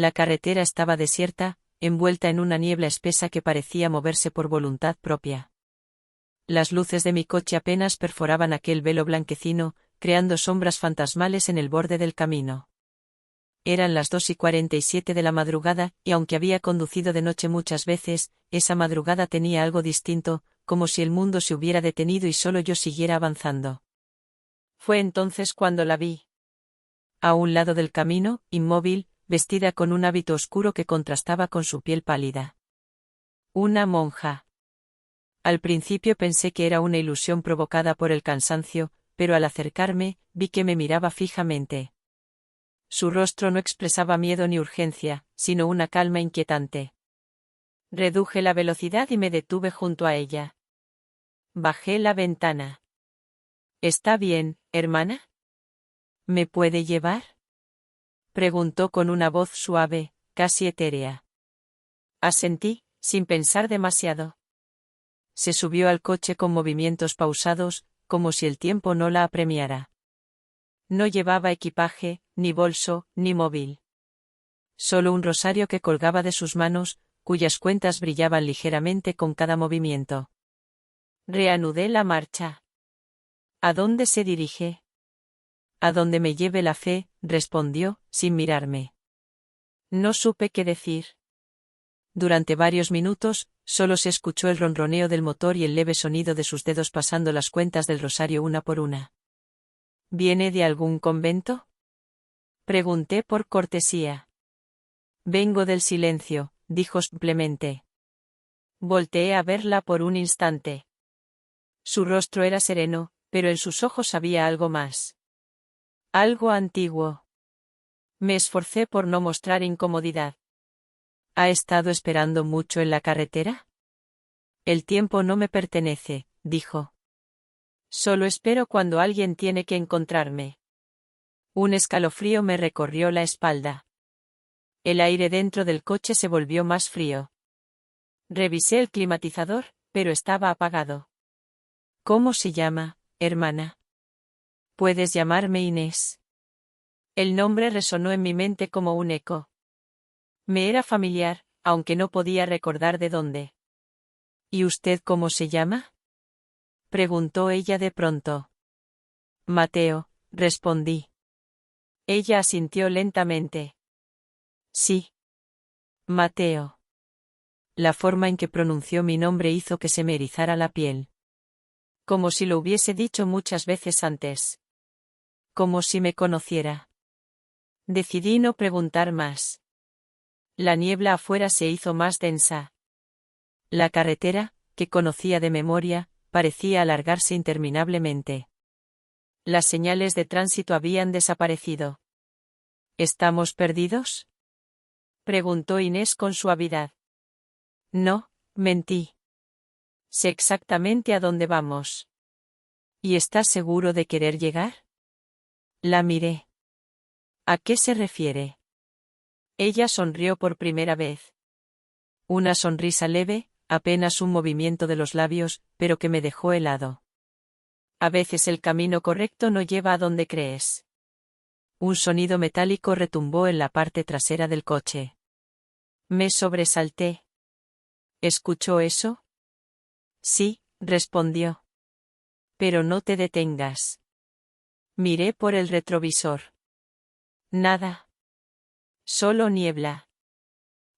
La carretera estaba desierta, envuelta en una niebla espesa que parecía moverse por voluntad propia. Las luces de mi coche apenas perforaban aquel velo blanquecino, creando sombras fantasmales en el borde del camino. Eran las 2:47 de la madrugada, y aunque había conducido de noche muchas veces, esa madrugada tenía algo distinto, como si el mundo se hubiera detenido y solo yo siguiera avanzando. Fue entonces cuando la vi. A un lado del camino, inmóvil, vestida con un hábito oscuro que contrastaba con su piel pálida. Una monja. Al principio pensé que era una ilusión provocada por el cansancio, pero al acercarme, vi que me miraba fijamente. Su rostro no expresaba miedo ni urgencia, sino una calma inquietante. Reduje la velocidad y me detuve junto a ella. Bajé la ventana. ¿Está bien, hermana? ¿Me puede llevar?, preguntó con una voz suave, casi etérea. Asentí, sin pensar demasiado. Se subió al coche con movimientos pausados, como si el tiempo no la apremiara. No llevaba equipaje, ni bolso, ni móvil. Solo un rosario que colgaba de sus manos, cuyas cuentas brillaban ligeramente con cada movimiento. Reanudé la marcha. ¿A dónde se dirige? A donde me lleve la fe, respondió, sin mirarme. No supe qué decir. Durante varios minutos, solo se escuchó el ronroneo del motor y el leve sonido de sus dedos pasando las cuentas del rosario una por una. ¿Viene de algún convento?, pregunté por cortesía. Vengo del silencio, dijo simplemente. Volteé a verla por un instante. Su rostro era sereno, pero en sus ojos había algo más. Algo antiguo. Me esforcé por no mostrar incomodidad. ¿Ha estado esperando mucho en la carretera? El tiempo no me pertenece, dijo. Solo espero cuando alguien tiene que encontrarme. Un escalofrío me recorrió la espalda. El aire dentro del coche se volvió más frío. Revisé el climatizador, pero estaba apagado. ¿Cómo se llama, hermana? Puedes llamarme Inés. El nombre resonó en mi mente como un eco. Me era familiar, aunque no podía recordar de dónde. ¿Y usted cómo se llama?, preguntó ella de pronto. Mateo, respondí. Ella asintió lentamente. Sí. Mateo. La forma en que pronunció mi nombre hizo que se me erizara la piel. Como si lo hubiese dicho muchas veces antes. Como si me conociera. Decidí no preguntar más. La niebla afuera se hizo más densa. La carretera, que conocía de memoria, parecía alargarse interminablemente. Las señales de tránsito habían desaparecido. ¿Estamos perdidos?, preguntó Inés con suavidad. No, mentí. Sé exactamente a dónde vamos. ¿Y estás seguro de querer llegar? La miré. ¿A qué se refiere? Ella sonrió por primera vez. Una sonrisa leve, apenas un movimiento de los labios, pero que me dejó helado. A veces el camino correcto no lleva a donde crees. Un sonido metálico retumbó en la parte trasera del coche. Me sobresalté. ¿Escuchó eso? Sí, respondió. Pero no te detengas. Miré por el retrovisor. Nada. Solo niebla.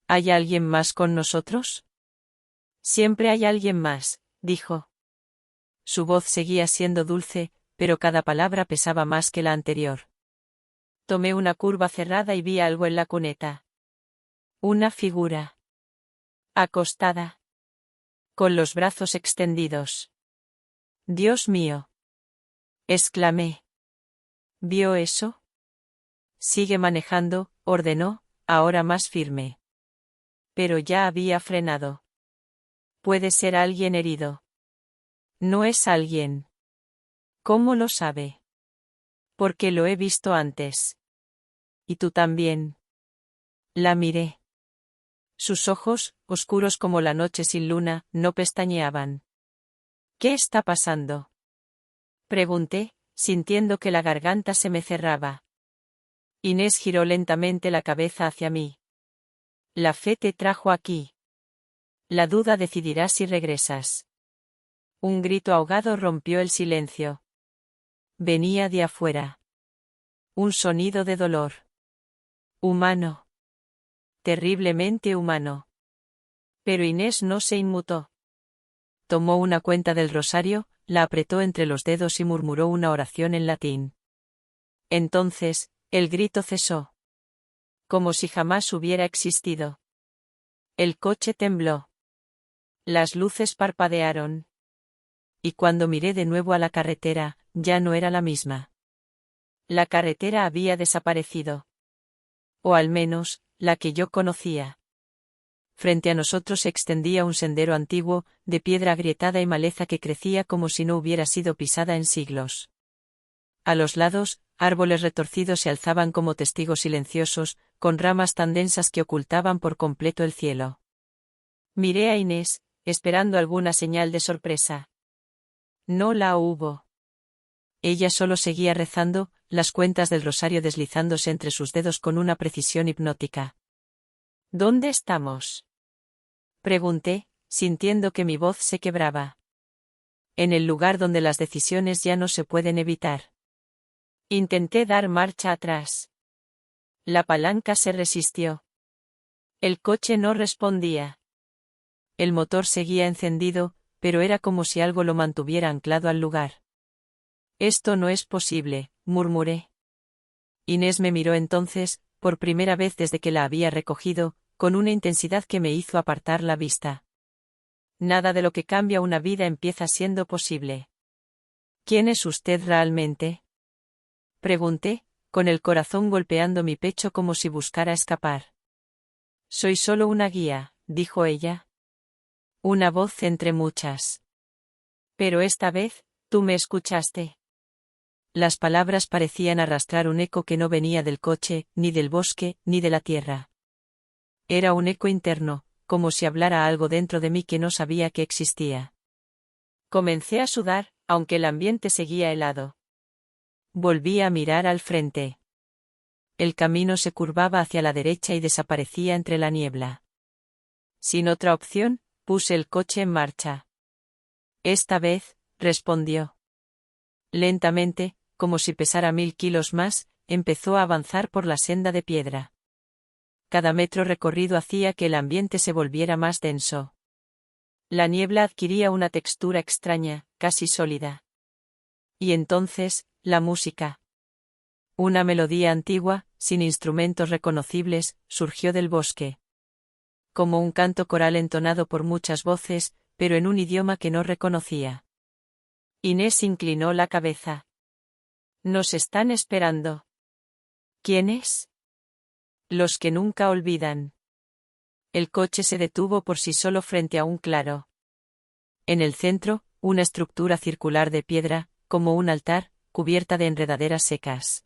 ¿Hay alguien más con nosotros? Siempre hay alguien más, dijo. Su voz seguía siendo dulce, pero cada palabra pesaba más que la anterior. Tomé una curva cerrada y vi algo en la cuneta. Una figura. Acostada. Con los brazos extendidos. Dios mío, exclamé. ¿Vio eso? Sigue manejando, ordenó, ahora más firme. Pero ya había frenado. Puede ser alguien herido. No es alguien. ¿Cómo lo sabe? Porque lo he visto antes. ¿Y tú también? La miré. Sus ojos, oscuros como la noche sin luna, no pestañeaban. ¿Qué está pasando?, pregunté, sintiendo que la garganta se me cerraba. Inés giró lentamente la cabeza hacia mí. La fe te trajo aquí. La duda decidirá si regresas. Un grito ahogado rompió el silencio. Venía de afuera. Un sonido de dolor. Humano. Terriblemente humano. Pero Inés no se inmutó. Tomó una cuenta del rosario, la apretó entre los dedos y murmuró una oración en latín. Entonces, el grito cesó. Como si jamás hubiera existido. El coche tembló. Las luces parpadearon. Y cuando miré de nuevo a la carretera, ya no era la misma. La carretera había desaparecido. O al menos, la que yo conocía. Frente a nosotros se extendía un sendero antiguo, de piedra agrietada y maleza que crecía como si no hubiera sido pisada en siglos. A los lados, árboles retorcidos se alzaban como testigos silenciosos, con ramas tan densas que ocultaban por completo el cielo. Miré a Inés, esperando alguna señal de sorpresa. No la hubo. Ella solo seguía rezando, las cuentas del rosario deslizándose entre sus dedos con una precisión hipnótica. ¿Dónde estamos?, pregunté, sintiendo que mi voz se quebraba. En el lugar donde las decisiones ya no se pueden evitar. Intenté dar marcha atrás. La palanca se resistió. El coche no respondía. El motor seguía encendido, pero era como si algo lo mantuviera anclado al lugar. Esto no es posible, murmuré. Inés me miró entonces, por primera vez desde que la había recogido, con una intensidad que me hizo apartar la vista. Nada de lo que cambia una vida empieza siendo posible. ¿Quién es usted realmente?, pregunté, con el corazón golpeando mi pecho como si buscara escapar. Soy solo una guía, dijo ella. Una voz entre muchas. Pero esta vez, tú me escuchaste. Las palabras parecían arrastrar un eco que no venía del coche, ni del bosque, ni de la tierra. Era un eco interno, como si hablara algo dentro de mí que no sabía que existía. Comencé a sudar, aunque el ambiente seguía helado. Volví a mirar al frente. El camino se curvaba hacia la derecha y desaparecía entre la niebla. Sin otra opción, puse el coche en marcha. Esta vez, respondió. Lentamente, como si pesara 1000 kilos más, empezó a avanzar por la senda de piedra. Cada metro recorrido hacía que el ambiente se volviera más denso. La niebla adquiría una textura extraña, casi sólida. Y entonces, la música. Una melodía antigua, sin instrumentos reconocibles, surgió del bosque. Como un canto coral entonado por muchas voces, pero en un idioma que no reconocía. Inés inclinó la cabeza. Nos están esperando. ¿Quiénes? Los que nunca olvidan. El coche se detuvo por sí solo frente a un claro. En el centro, una estructura circular de piedra, como un altar, cubierta de enredaderas secas.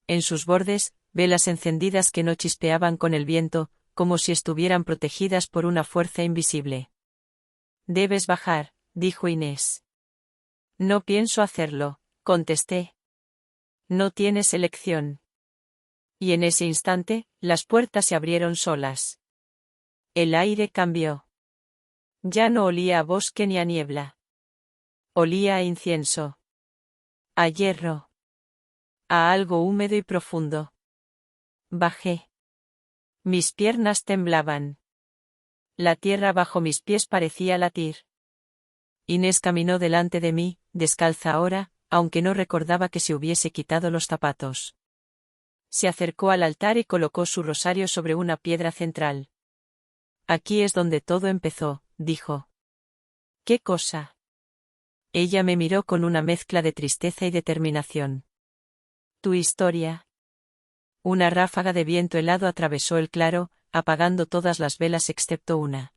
En sus bordes, velas encendidas que no chispeaban con el viento, como si estuvieran protegidas por una fuerza invisible. Debes bajar, dijo Inés. No pienso hacerlo, contesté. No tienes elección. Y en ese instante, las puertas se abrieron solas. El aire cambió. Ya no olía a bosque ni a niebla. Olía a incienso. A hierro. A algo húmedo y profundo. Bajé. Mis piernas temblaban. La tierra bajo mis pies parecía latir. Inés caminó delante de mí, descalza ahora, aunque no recordaba que se hubiese quitado los zapatos. Se acercó al altar y colocó su rosario sobre una piedra central. Aquí es donde todo empezó, dijo. ¿Qué cosa? Ella me miró con una mezcla de tristeza y determinación. Tu historia. Una ráfaga de viento helado atravesó el claro, apagando todas las velas excepto una.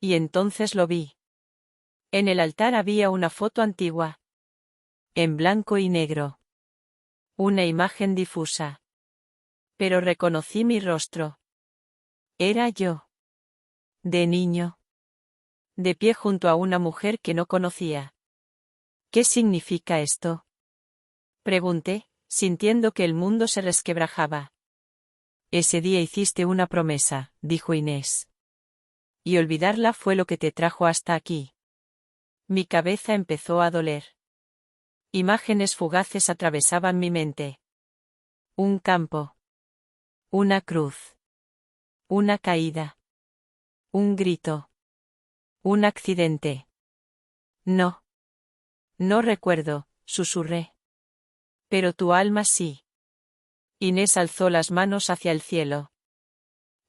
Y entonces lo vi. En el altar había una foto antigua. En blanco y negro. Una imagen difusa. Pero reconocí mi rostro. Era yo. De niño. De pie junto a una mujer que no conocía. ¿Qué significa esto?, pregunté, sintiendo que el mundo se resquebrajaba. Ese día hiciste una promesa, dijo Inés. Y olvidarla fue lo que te trajo hasta aquí. Mi cabeza empezó a doler. Imágenes fugaces atravesaban mi mente. Un campo. Una cruz. Una caída. Un grito. Un accidente. No. No recuerdo, susurré. Pero tu alma sí. Inés alzó las manos hacia el cielo.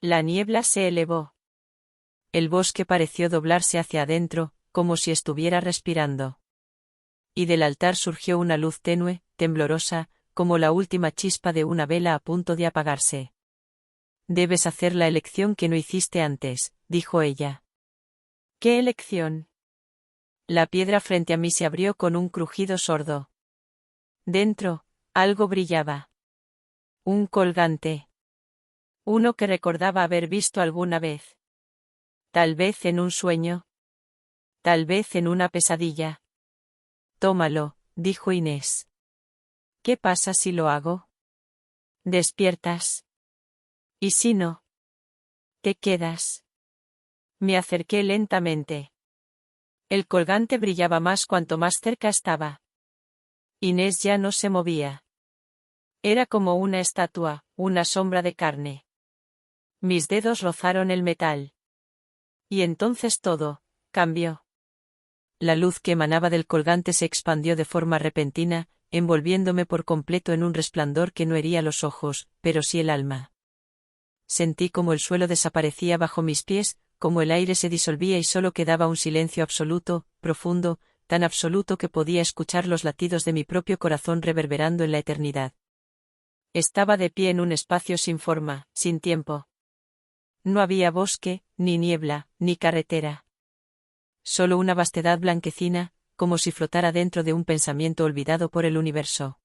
La niebla se elevó. El bosque pareció doblarse hacia adentro, como si estuviera respirando. Y del altar surgió una luz tenue, temblorosa, como la última chispa de una vela a punto de apagarse. Debes hacer la elección que no hiciste antes, dijo ella. ¿Qué elección? La piedra frente a mí se abrió con un crujido sordo. Dentro, algo brillaba. Un colgante. Uno que recordaba haber visto alguna vez. Tal vez en un sueño. Tal vez en una pesadilla. Tómalo, dijo Inés. ¿Qué pasa si lo hago? Despiertas. ¿Y si no? Te quedas. Me acerqué lentamente. El colgante brillaba más cuanto más cerca estaba. Inés ya no se movía. Era como una estatua, una sombra de carne. Mis dedos rozaron el metal. Y entonces todo cambió. La luz que emanaba del colgante se expandió de forma repentina, envolviéndome por completo en un resplandor que no hería los ojos, pero sí el alma. Sentí como el suelo desaparecía bajo mis pies, como el aire se disolvía y solo quedaba un silencio absoluto, profundo, tan absoluto que podía escuchar los latidos de mi propio corazón reverberando en la eternidad. Estaba de pie en un espacio sin forma, sin tiempo. No había bosque, ni niebla, ni carretera. Solo una vastedad blanquecina, como si flotara dentro de un pensamiento olvidado por el universo.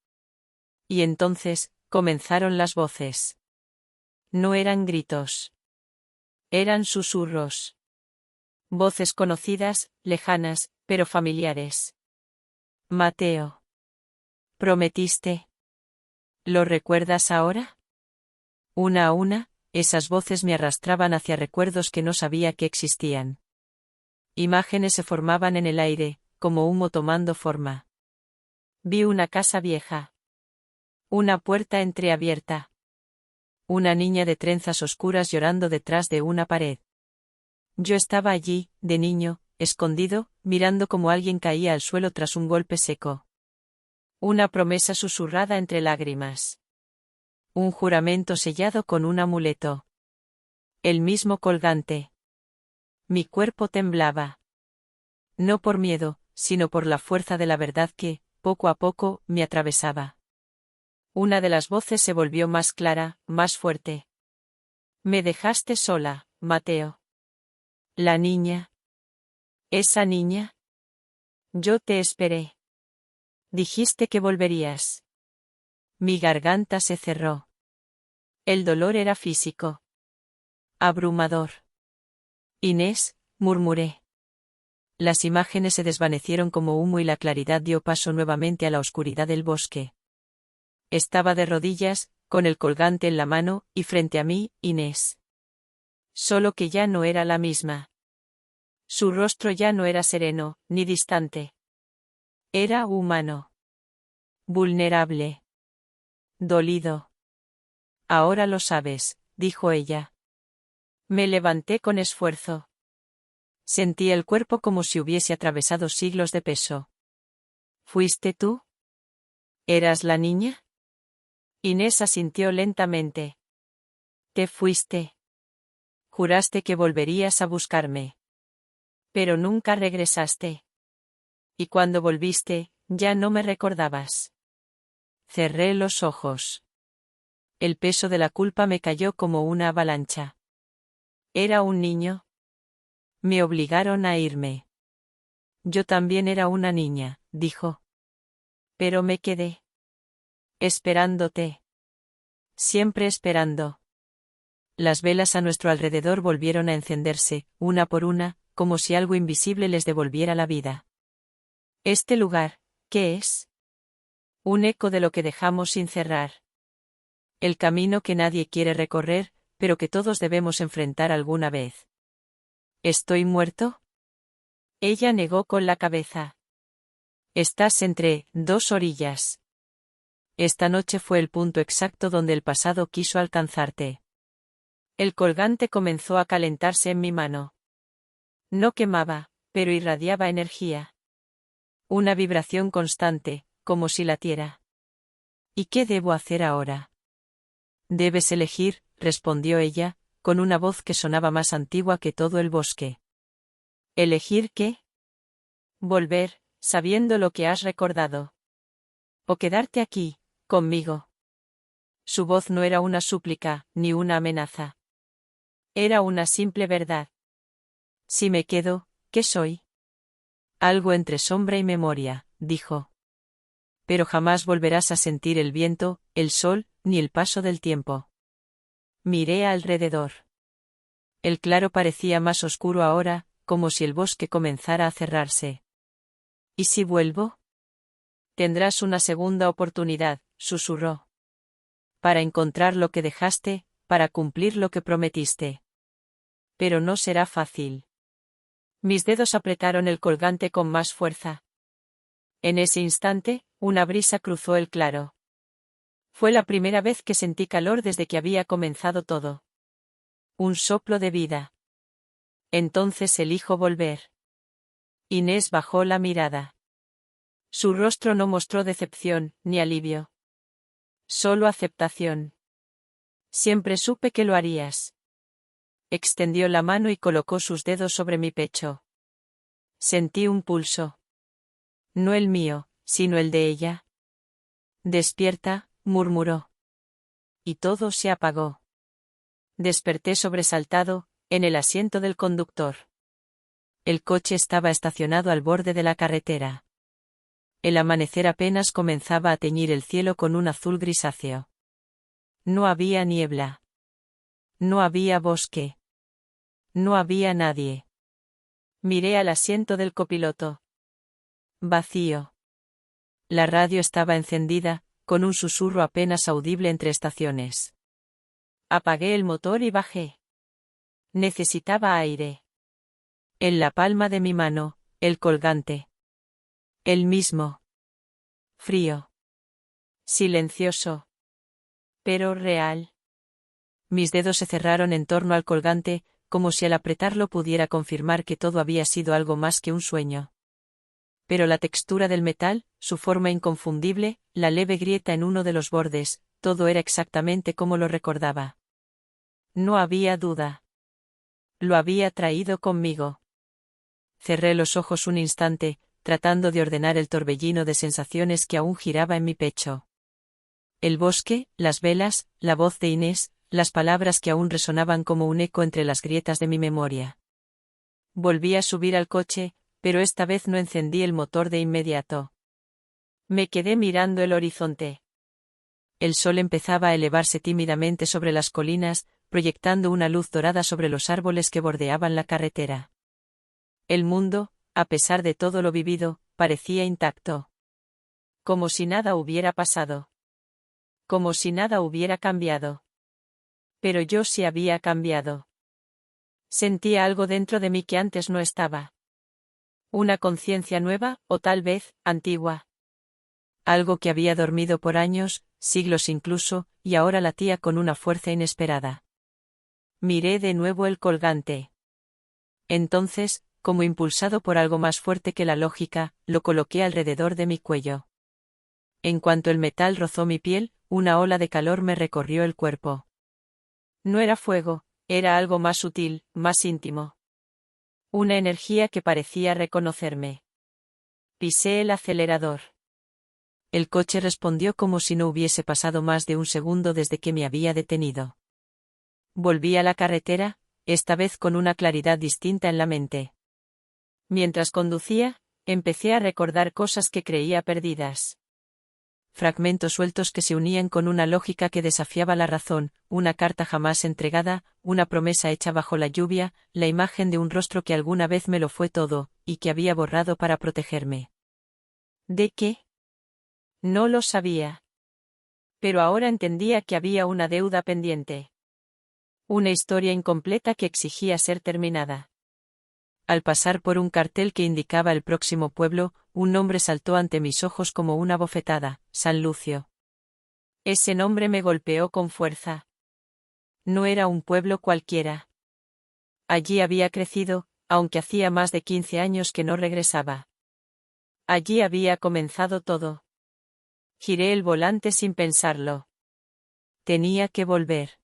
Y entonces, comenzaron las voces. No eran gritos. Eran susurros. Voces conocidas, lejanas, pero familiares. Mateo. ¿Prometiste? ¿Lo recuerdas ahora? Una a una, esas voces me arrastraban hacia recuerdos que no sabía que existían. Imágenes se formaban en el aire, como humo tomando forma. Vi una casa vieja. Una puerta entreabierta. Una niña de trenzas oscuras llorando detrás de una pared. Yo estaba allí, de niño, escondido, mirando como alguien caía al suelo tras un golpe seco. Una promesa susurrada entre lágrimas. Un juramento sellado con un amuleto. El mismo colgante. Mi cuerpo temblaba. No por miedo, sino por la fuerza de la verdad que, poco a poco, me atravesaba. Una de las voces se volvió más clara, más fuerte. Me dejaste sola, Mateo. La niña. ¿Esa niña? Yo te esperé. Dijiste que volverías. Mi garganta se cerró. El dolor era físico. Abrumador. Inés, murmuré. Las imágenes se desvanecieron como humo y la claridad dio paso nuevamente a la oscuridad del bosque. Estaba de rodillas, con el colgante en la mano, y frente a mí, Inés. Solo que ya no era la misma. Su rostro ya no era sereno, ni distante. Era humano. Vulnerable. Dolido. Ahora lo sabes, dijo ella. Me levanté con esfuerzo. Sentí el cuerpo como si hubiese atravesado siglos de peso. ¿Fuiste tú? ¿Eras la niña? Inés asintió lentamente. Te fuiste. Juraste que volverías a buscarme. Pero nunca regresaste. Y cuando volviste, ya no me recordabas. Cerré los ojos. El peso de la culpa me cayó como una avalancha. ¿Era un niño? Me obligaron a irme. Yo también era una niña, dijo. Pero me quedé. Esperándote. Siempre esperando. Las velas a nuestro alrededor volvieron a encenderse, una por una, como si algo invisible les devolviera la vida. ¿Este lugar, qué es? Un eco de lo que dejamos sin cerrar. El camino que nadie quiere recorrer, pero que todos debemos enfrentar alguna vez. ¿Estoy muerto? Ella negó con la cabeza. Estás entre dos orillas. Esta noche fue el punto exacto donde el pasado quiso alcanzarte. El colgante comenzó a calentarse en mi mano. No quemaba, pero irradiaba energía. Una vibración constante, como si latiera. ¿Y qué debo hacer ahora? Debes elegir, respondió ella, con una voz que sonaba más antigua que todo el bosque. ¿Elegir qué? Volver, sabiendo lo que has recordado. O quedarte aquí, conmigo. Su voz no era una súplica, ni una amenaza. Era una simple verdad. Si me quedo, ¿qué soy? Algo entre sombra y memoria, dijo. Pero jamás volverás a sentir el viento, el sol, ni el paso del tiempo. Miré alrededor. El claro parecía más oscuro ahora, como si el bosque comenzara a cerrarse. ¿Y si vuelvo? Tendrás una segunda oportunidad, susurró. Para encontrar lo que dejaste, para cumplir lo que prometiste. Pero no será fácil. Mis dedos apretaron el colgante con más fuerza. En ese instante, una brisa cruzó el claro. Fue la primera vez que sentí calor desde que había comenzado todo. Un soplo de vida. Entonces elijo volver. Inés bajó la mirada. Su rostro no mostró decepción, ni alivio. Solo aceptación. Siempre supe que lo harías. Extendió la mano y colocó sus dedos sobre mi pecho. Sentí un pulso. No el mío, sino el de ella. Despierta, murmuró. Y todo se apagó. Desperté sobresaltado, en el asiento del conductor. El coche estaba estacionado al borde de la carretera. El amanecer apenas comenzaba a teñir el cielo con un azul grisáceo. No había niebla. No había bosque. No había nadie. Miré al asiento del copiloto. Vacío. La radio estaba encendida, con un susurro apenas audible entre estaciones. Apagué el motor y bajé. Necesitaba aire. En la palma de mi mano, el colgante. El mismo. Frío. Silencioso. Pero real. Mis dedos se cerraron en torno al colgante, como si al apretarlo pudiera confirmar que todo había sido algo más que un sueño. Pero la textura del metal, su forma inconfundible, la leve grieta en uno de los bordes, todo era exactamente como lo recordaba. No había duda. Lo había traído conmigo. Cerré los ojos un instante, tratando de ordenar el torbellino de sensaciones que aún giraba en mi pecho. El bosque, las velas, la voz de Inés, las palabras que aún resonaban como un eco entre las grietas de mi memoria. Volví a subir al coche, pero esta vez no encendí el motor de inmediato. Me quedé mirando el horizonte. El sol empezaba a elevarse tímidamente sobre las colinas, proyectando una luz dorada sobre los árboles que bordeaban la carretera. El mundo, a pesar de todo lo vivido, parecía intacto. Como si nada hubiera pasado. Como si nada hubiera cambiado. Pero yo sí había cambiado. Sentía algo dentro de mí que antes no estaba. Una conciencia nueva, o tal vez, antigua. Algo que había dormido por años, siglos incluso, y ahora latía con una fuerza inesperada. Miré de nuevo el colgante. Entonces, como impulsado por algo más fuerte que la lógica, lo coloqué alrededor de mi cuello. En cuanto el metal rozó mi piel, una ola de calor me recorrió el cuerpo. No era fuego, era algo más sutil, más íntimo. Una energía que parecía reconocerme. Pisé el acelerador. El coche respondió como si no hubiese pasado más de un segundo desde que me había detenido. Volví a la carretera, esta vez con una claridad distinta en la mente. Mientras conducía, empecé a recordar cosas que creía perdidas. Fragmentos sueltos que se unían con una lógica que desafiaba la razón, una carta jamás entregada, una promesa hecha bajo la lluvia, la imagen de un rostro que alguna vez me lo fue todo, y que había borrado para protegerme. ¿De qué? No lo sabía. Pero ahora entendía que había una deuda pendiente. Una historia incompleta que exigía ser terminada. Al pasar por un cartel que indicaba el próximo pueblo, un nombre saltó ante mis ojos como una bofetada: San Lucio. Ese nombre me golpeó con fuerza. No era un pueblo cualquiera. Allí había crecido, aunque hacía más de 15 años que no regresaba. Allí había comenzado todo. Giré el volante sin pensarlo. Tenía que volver.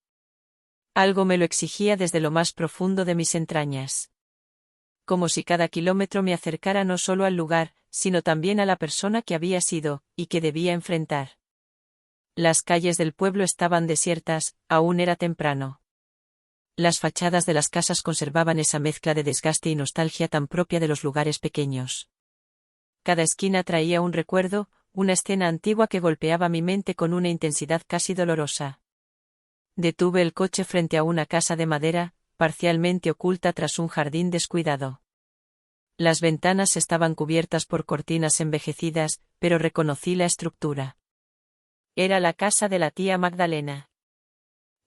Algo me lo exigía desde lo más profundo de mis entrañas. Como si cada kilómetro me acercara no solo al lugar, sino también a la persona que había sido, y que debía enfrentar. Las calles del pueblo estaban desiertas, aún era temprano. Las fachadas de las casas conservaban esa mezcla de desgaste y nostalgia tan propia de los lugares pequeños. Cada esquina traía un recuerdo, una escena antigua que golpeaba mi mente con una intensidad casi dolorosa. Detuve el coche frente a una casa de madera, parcialmente oculta tras un jardín descuidado. Las ventanas estaban cubiertas por cortinas envejecidas, pero reconocí la estructura. Era la casa de la tía Magdalena.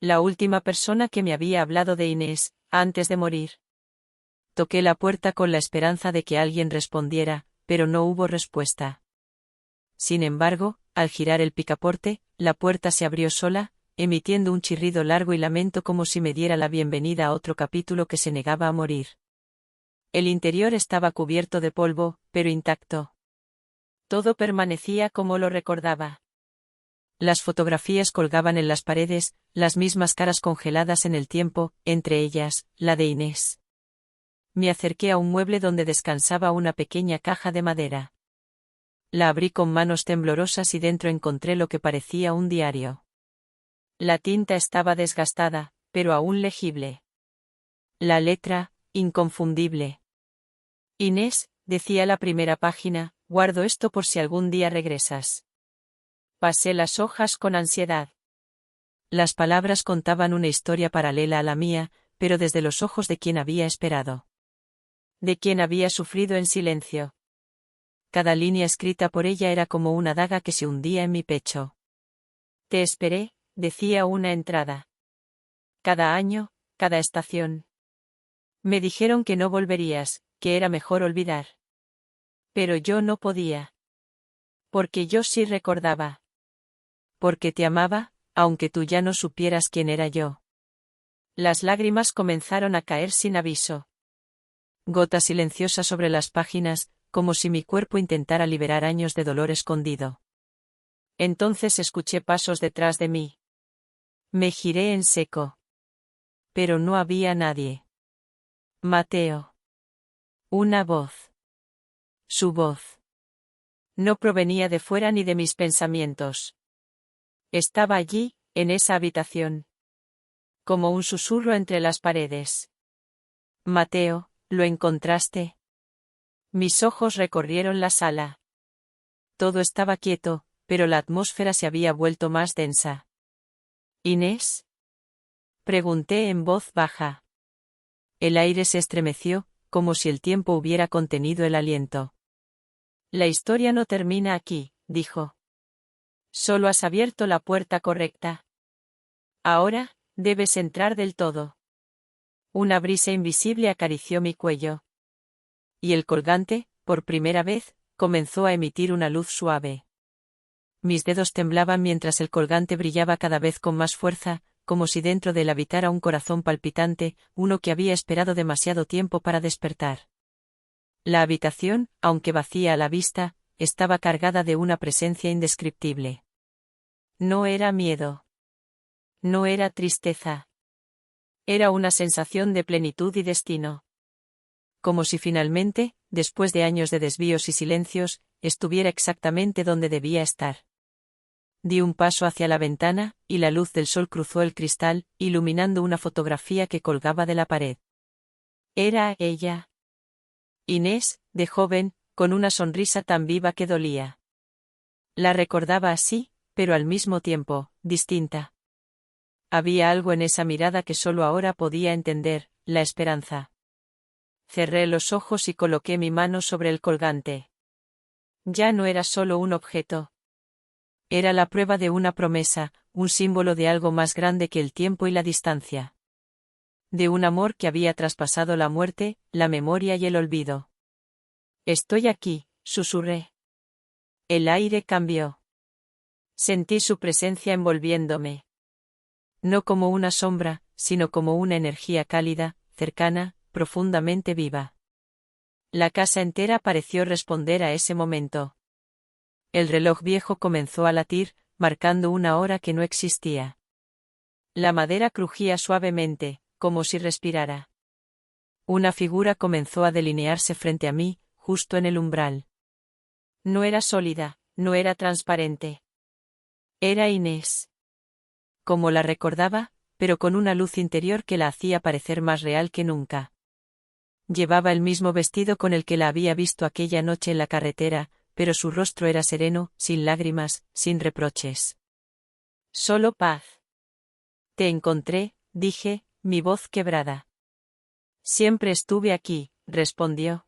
La última persona que me había hablado de Inés, antes de morir. Toqué la puerta con la esperanza de que alguien respondiera, pero no hubo respuesta. Sin embargo, al girar el picaporte, la puerta se abrió sola, emitiendo un chirrido largo y lamento como si me diera la bienvenida a otro capítulo que se negaba a morir. El interior estaba cubierto de polvo, pero intacto. Todo permanecía como lo recordaba. Las fotografías colgaban en las paredes, las mismas caras congeladas en el tiempo, entre ellas, la de Inés. Me acerqué a un mueble donde descansaba una pequeña caja de madera. La abrí con manos temblorosas y dentro encontré lo que parecía un diario. La tinta estaba desgastada, pero aún legible. La letra, inconfundible. Inés, decía la primera página, guardo esto por si algún día regresas. Pasé las hojas con ansiedad. Las palabras contaban una historia paralela a la mía, pero desde los ojos de quien había esperado. De quien había sufrido en silencio. Cada línea escrita por ella era como una daga que se hundía en mi pecho. Te esperé, decía una entrada. Cada año, cada estación. Me dijeron que no volverías, que era mejor olvidar. Pero yo no podía. Porque yo sí recordaba. Porque te amaba, aunque tú ya no supieras quién era yo. Las lágrimas comenzaron a caer sin aviso. Gotas silenciosas sobre las páginas, como si mi cuerpo intentara liberar años de dolor escondido. Entonces escuché pasos detrás de mí. Me giré en seco. Pero no había nadie. Mateo. Una voz. Su voz. No provenía de fuera ni de mis pensamientos. Estaba allí, en esa habitación. Como un susurro entre las paredes. Mateo, ¿lo encontraste? Mis ojos recorrieron la sala. Todo estaba quieto, pero la atmósfera se había vuelto más densa. ¿Inés? Pregunté en voz baja. El aire se estremeció, como si el tiempo hubiera contenido el aliento. La historia no termina aquí, dijo. Solo has abierto la puerta correcta. Ahora, debes entrar del todo. Una brisa invisible acarició mi cuello. Y el colgante, por primera vez, comenzó a emitir una luz suave. Mis dedos temblaban mientras el colgante brillaba cada vez con más fuerza, como si dentro de él habitara un corazón palpitante, uno que había esperado demasiado tiempo para despertar. La habitación, aunque vacía a la vista, estaba cargada de una presencia indescriptible. No era miedo. No era tristeza. Era una sensación de plenitud y destino. Como si finalmente, después de años de desvíos y silencios, estuviera exactamente donde debía estar. Di un paso hacia la ventana, y la luz del sol cruzó el cristal, iluminando una fotografía que colgaba de la pared. Era ella. Inés, de joven, con una sonrisa tan viva que dolía. La recordaba así, pero al mismo tiempo, distinta. Había algo en esa mirada que solo ahora podía entender, la esperanza. Cerré los ojos y coloqué mi mano sobre el colgante. Ya no era solo un objeto. Era la prueba de una promesa, un símbolo de algo más grande que el tiempo y la distancia. De un amor que había traspasado la muerte, la memoria y el olvido. «Estoy aquí», susurré. El aire cambió. Sentí su presencia envolviéndome. No como una sombra, sino como una energía cálida, cercana, profundamente viva. La casa entera pareció responder a ese momento. El reloj viejo comenzó a latir, marcando una hora que no existía. La madera crujía suavemente, como si respirara. Una figura comenzó a delinearse frente a mí, justo en el umbral. No era sólida, no era transparente. Era Inés. Como la recordaba, pero con una luz interior que la hacía parecer más real que nunca. Llevaba el mismo vestido con el que la había visto aquella noche en la carretera, pero su rostro era sereno, sin lágrimas, sin reproches. Solo paz. Te encontré, dije, mi voz quebrada. Siempre estuve aquí, respondió.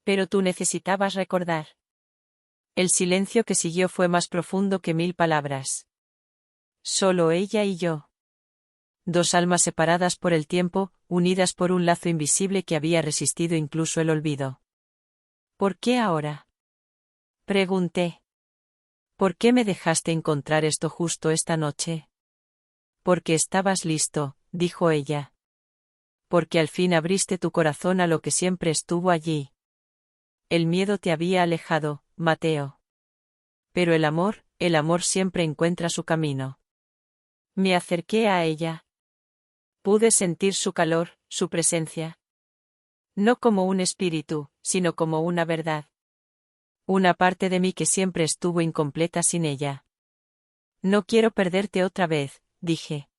Pero tú necesitabas recordar. El silencio que siguió fue más profundo que 1000 palabras. Solo ella y yo. Dos almas separadas por el tiempo, unidas por un lazo invisible que había resistido incluso el olvido. ¿Por qué ahora? Pregunté. ¿Por qué me dejaste encontrar esto justo esta noche? Porque estabas listo, dijo ella. Porque al fin abriste tu corazón a lo que siempre estuvo allí. El miedo te había alejado, Mateo. Pero el amor siempre encuentra su camino. Me acerqué a ella. Pude sentir su calor, su presencia. No como un espíritu, sino como una verdad. Una parte de mí que siempre estuvo incompleta sin ella. No quiero perderte otra vez, dije.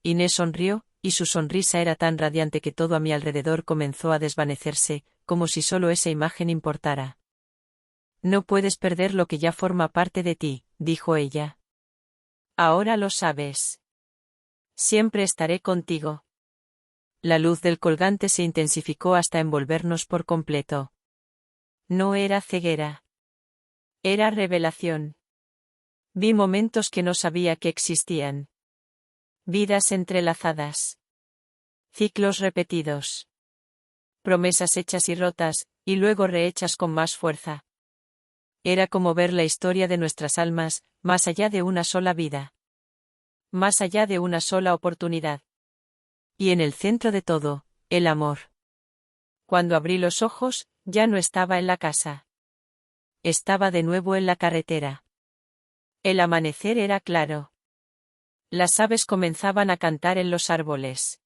Inés sonrió, y su sonrisa era tan radiante que todo a mi alrededor comenzó a desvanecerse, como si solo esa imagen importara. No puedes perder lo que ya forma parte de ti, dijo ella. Ahora lo sabes. Siempre estaré contigo. La luz del colgante se intensificó hasta envolvernos por completo. No era ceguera. Era revelación. Vi momentos que no sabía que existían. Vidas entrelazadas. Ciclos repetidos. Promesas hechas y rotas, y luego rehechas con más fuerza. Era como ver la historia de nuestras almas, más allá de una sola vida. Más allá de una sola oportunidad. Y en el centro de todo, el amor. Cuando abrí los ojos, ya no estaba en la casa. Estaba de nuevo en la carretera. El amanecer era claro. Las aves comenzaban a cantar en los árboles.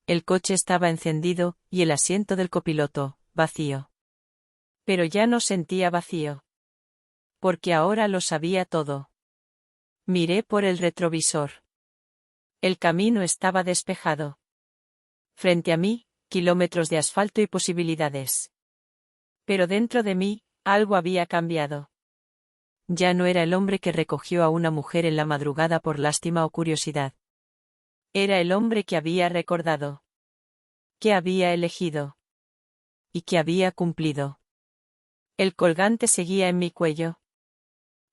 El coche estaba encendido, y el asiento del copiloto, vacío. Pero ya no sentía vacío. Porque ahora lo sabía todo. Miré por el retrovisor. El camino estaba despejado. Frente a mí, kilómetros de asfalto y posibilidades. Pero dentro de mí, algo había cambiado. Ya no era el hombre que recogió a una mujer en la madrugada por lástima o curiosidad. Era el hombre que había recordado. Que había elegido. Y que había cumplido. El colgante seguía en mi cuello.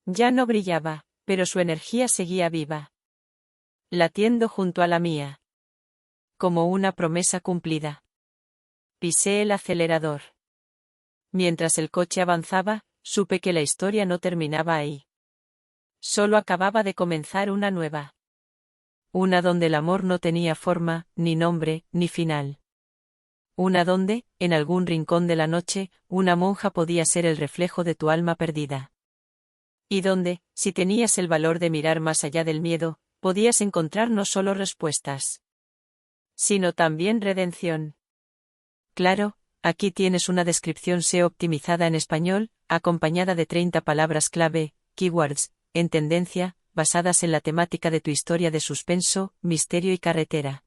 Ya no brillaba, pero su energía seguía viva. Latiendo junto a la mía. Como una promesa cumplida. Pisé el acelerador. Mientras el coche avanzaba, supe que la historia no terminaba ahí. Solo acababa de comenzar una nueva. Una donde el amor no tenía forma, ni nombre, ni final. Una donde, en algún rincón de la noche, una monja podía ser el reflejo de tu alma perdida. Y donde, si tenías el valor de mirar más allá del miedo, podías encontrar no solo respuestas, sino también redención. Claro, aquí tienes una descripción SEO optimizada en español, acompañada de 30 palabras clave, keywords, en tendencia, basadas en la temática de tu historia de suspenso, misterio y carretera.